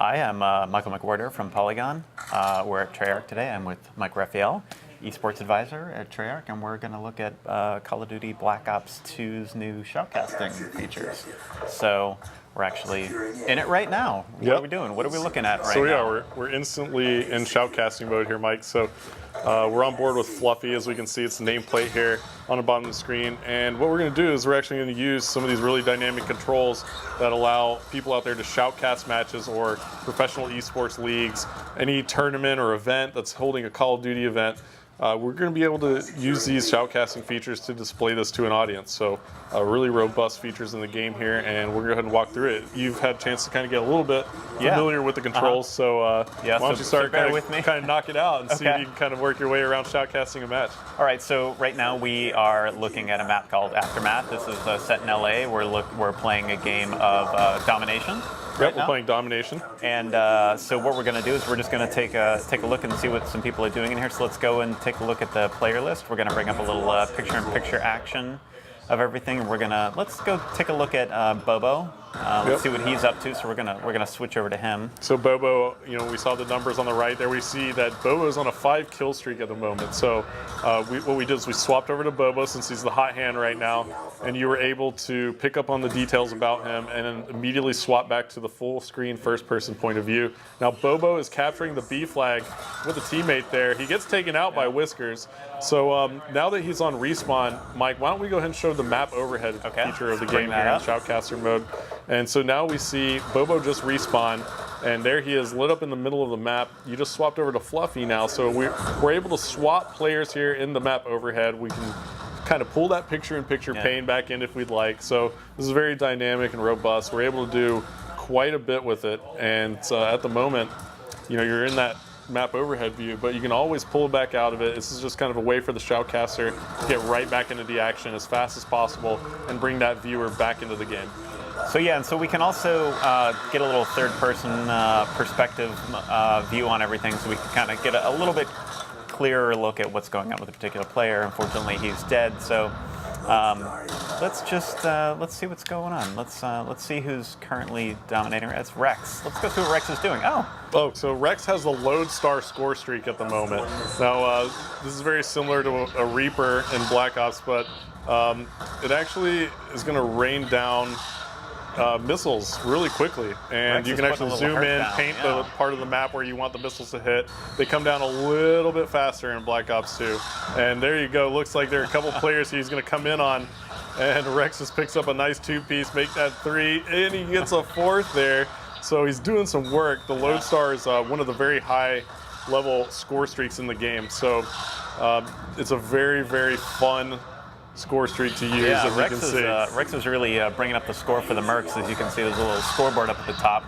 Hi, I'm Michael McWhorter from Polygon. We're at Treyarch today. I'm with Mike Raphael, esports advisor at Treyarch, and we're going to look at Call of Duty Black Ops 2's new shoutcasting features. So we're actually in it right now. What are we doing? What are we looking at right now? We're instantly in shoutcasting mode here, Mike. So we're on board with Fluffy. As we can see, it's the nameplate here on the bottom of the screen. And what we're going to do is we're actually going to use some of these really dynamic controls that allow people out there to shoutcast matches or professional esports leagues, any tournament or event that's holding a Call of Duty event. We're going to be able to use these shoutcasting features to display this to an audience. So really robust features in the game here, and we're going to go ahead and walk through it. You've had a chance to kind of get a little bit familiar with the controls, so why don't you start kind of knock it out and see if you can kind of work your way around shoutcasting a match. All right, so right now we are looking at a map called Aftermath. This is set in LA. We're playing a game of Domination. Yep, we're playing Domination. And so what we're going to do is we're just going to take a look and see what some people are doing in here. So let's go and take a look at the player list. We're going to bring up a little picture-in-picture action of everything, and let's go take a look at Bobo. Let's see what he's up to. So we're gonna switch over to him. So Bobo, we saw the numbers on the right there. We see that Bobo's on a 5 kill streak at the moment. So what we did is we swapped over to Bobo since he's the hot hand right now, and you were able to pick up on the details about him and then immediately swap back to the full screen first person point of view. Now Bobo is capturing the B flag with a teammate there. He gets taken out by Whiskers. So now that he's on respawn, Mike, why don't we go ahead and show the map overhead feature of the game here in Shoutcaster mode. And so now we see Bobo just respawn, and there he is lit up in the middle of the map. You just swapped over to Fluffy now, so we're able to swap players here in the map overhead. We can kind of pull that picture-in-picture pane back in if we'd like. So this is very dynamic and robust. We're able to do quite a bit with it, and at the moment, you're in that map overhead view, but you can always pull back out of it. This is just kind of a way for the shoutcaster to get right back into the action as fast as possible and bring that viewer back into the game. So and so we can also get a little third-person perspective view on everything, so we can kind of get a little bit clearer look at what's going on with a particular player. Unfortunately, he's dead, so let's see what's going on. Let's see who's currently dominating. It's Rex. Let's go see what Rex is doing. So Rex has the lodestar score streak at the moment. Now this is very similar to a Reaper in Black Ops, but it actually is going to rain down missiles really quickly, and Rex, you can actually zoom in, paint the part of the map where you want the missiles to hit. They come down a little bit faster in Black Ops 2, and there you go. Looks like there are a couple players he's going to come in on, and Rex just picks up a nice 2-piece, make that 3, and he gets a 4th there. So he's doing some work. The lodestar is one of the very high level score streaks in the game, so it's a very, very fun score streak to use, as you can see. Rex is really bringing up the score for the Mercs. As you can see, there's a little scoreboard up at the top.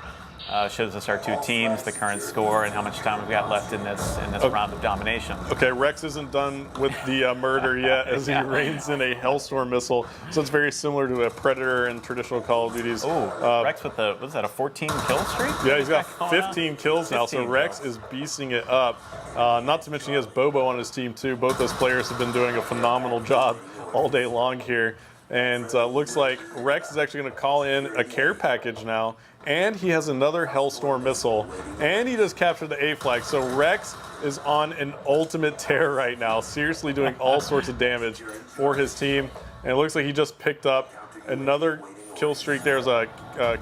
Shows us our two teams, the current score, and how much time we've got left in this round of domination. Okay, Rex isn't done with the murder yet, as he rains in a Hellstorm missile. So it's very similar to a Predator in traditional Call of Duties. Rex with what is that, a 14 kill streak? Yeah, he's got 15 kills now, so Rex is beasting it up. Not to mention he has Bobo on his team too. Both those players have been doing a phenomenal job all day long here. And looks like Rex is actually going to call in a care package now, and he has another Hellstorm missile, and he just captured the A flag. So Rex is on an ultimate tear right now, seriously doing all sorts of damage for his team. And it looks like he just picked up another kill streak. There's a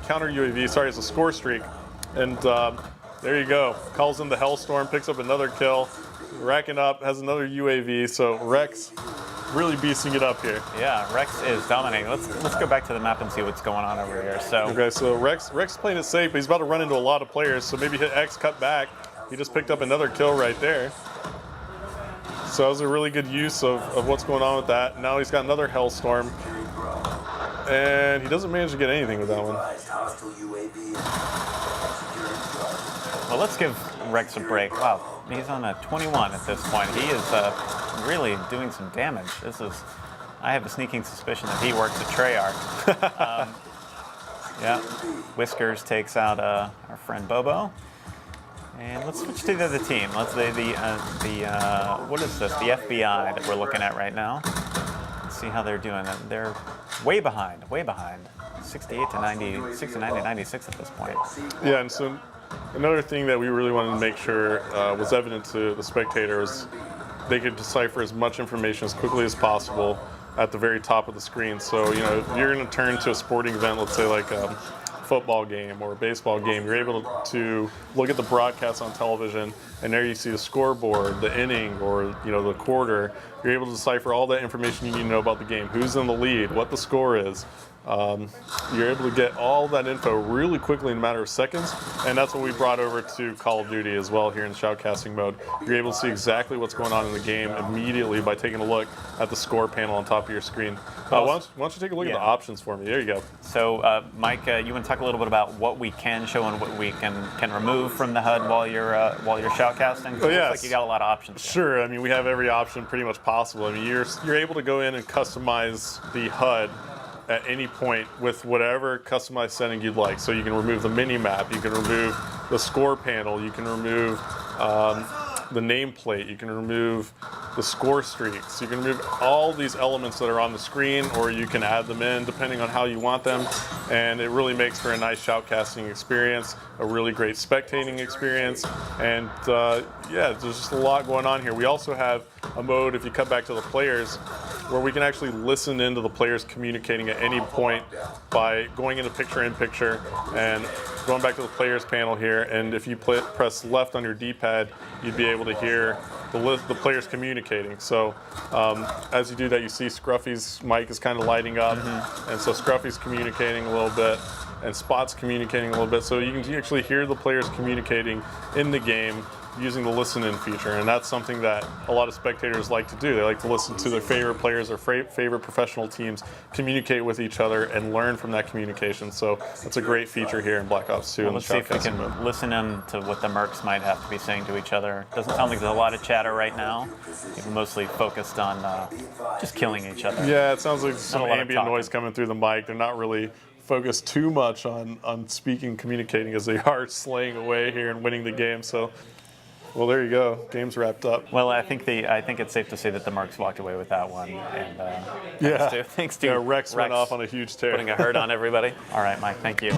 counter UAV, sorry, it's a score streak. And there you go, calls in the Hellstorm, picks up another kill, racking up, has another UAV. So Rex really beasting it up here. Yeah, Rex is dominating. Let's go back to the map and see what's going on over here. So Rex playing it safe, but he's about to run into a lot of players. So maybe hit X, cut back. He just picked up another kill right there. So that was a really good use of what's going on with that. Now he's got another Hellstorm, and he doesn't manage to get anything with that one. Well, let's give Rex a break. Wow, he's on a 21 at this point. He is really doing some damage. I have a sneaking suspicion that he works at Treyarch. Whiskers takes out our friend Bobo. And let's switch to the other team. Let's say what is this? The FBI that we're looking at right now. Let's see how they're doing. They're way behind. 68 to 90, 69 to 96 at this point. Yeah, and so Another thing that we really wanted to make sure was evident to the spectators, they could decipher as much information as quickly as possible at the very top of the screen. So, if you're going to turn to a sporting event, let's say like a football game or a baseball game, you're able to look at the broadcast on television, and there you see the scoreboard, the inning, or the quarter. You're able to decipher all that information you need to know about the game, who's in the lead, what the score is. You're able to get all that info really quickly in a matter of seconds, and that's what we brought over to Call of Duty as well here in shoutcasting mode. You're able to see exactly what's going on in the game immediately by taking a look at the score panel on top of your screen. Why don't you take a look at the options for me? There you go. So, Mike, you want to talk a little bit about what we can show and what we can remove from the HUD while you're shoutcasting? Oh, it yes. looks like you got a lot of options. Sure. I mean, we have every option pretty much possible. I mean, you're able to go in and customize the HUD at any point with whatever customized setting you'd like. So you can remove the mini map, you can remove the score panel, you can remove the nameplate, you can remove the score streaks, you can remove all these elements that are on the screen, or you can add them in depending on how you want them. And it really makes for a nice shoutcasting experience, a really great spectating experience. And yeah, there's just a lot going on here. We also have a mode, if you cut back to the players, where we can actually listen into the players communicating at any point by going into picture-in-picture and going back to the players panel here. And if you press left on your D-pad, you'd be able to hear the players communicating. So as you do that, you see Scruffy's mic is kind of lighting up, and so Scruffy's communicating a little bit, and Spot's communicating a little bit. So you can actually hear the players communicating in the game using the listen-in feature, and that's something that a lot of spectators like to do. They like to listen to their favorite players or favorite professional teams communicate with each other and learn from that communication. So that's a great feature here in Black Ops 2. Well, let's see if we can listen in to what the mercs might have to be saying to each other. Doesn't sound like there's a lot of chatter right now. People mostly focused on just killing each other. Yeah, it sounds like some ambient noise coming through the mic. They're not really focused too much on speaking, communicating, as they are slaying away here and winning the game. So, well, there you go. Game's wrapped up. Well, I think it's safe to say that the mercs walked away with that one. And yeah, thanks to Rex went off on a huge tear. Putting a hurt on everybody. All right, Mike, thank you.